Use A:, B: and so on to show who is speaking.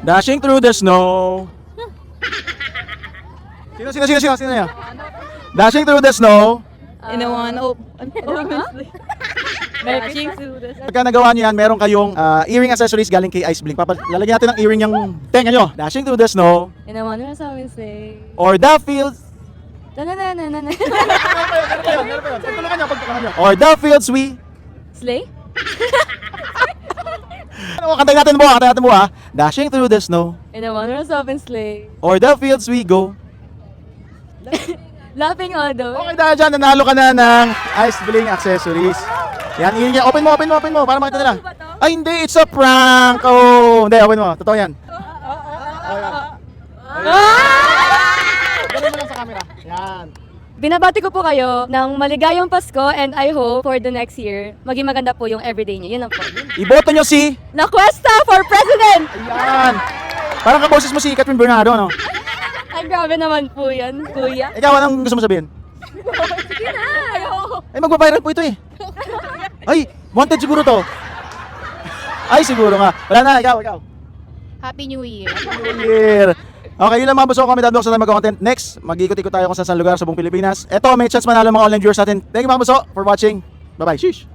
A: Dashing through the snow. Sino yan? Dashing through the snow.
B: In a one Dashing through the
A: Pagka nagawa niyo yan, meron kayong earring accessories galing kay Ice Blink. Lalagyan natin ng earring yung tenga nyo. Dashing through the snow.
B: In a one sleigh.
A: Or the fields.
B: Na.
A: Or the fields we.
B: Sleigh?
A: Kantayin natin mo ha. Dashing through the snow.
B: In a one sleigh.
A: Or the fields we go.
B: Laughing all the way.
A: Okay, dahil dyan, nanalo ka na ng Ice Blink accessories. Yan, yun yan. Open mo, para makita nila. Ay, hindi, it's a prank. Oh, hindi, open mo. Totoo yan. Ganun mo lang sa camera. Yan.
B: Binabati ko po kayo ng maligayang Pasko and I hope for the next year, maging maganda po yung everyday niyo. Yun lang po.
A: Iboto nyo si...
B: La Cuesta for President!
A: Yan. Parang kaboses mo si Catherine Bernardo, no?
B: Ay, grabe naman po yan, kuya.
A: Ikaw, anong gusto mo sabihin?
B: Sige na!
A: Ay, magbabiral po ito eh. Ay, wanted siguro to. Ay, siguro nga. Wala na, ikaw.
B: Happy New Year!
A: New Year. Okay, yun lang mga buso kami dadok sa mag-content. Next, mag-ikot-ikot tayo kung saan lugar sa buong Pilipinas. Eto, may chance manalo mga online viewers natin. Thank you mga buso for watching. Bye-bye. Sheesh.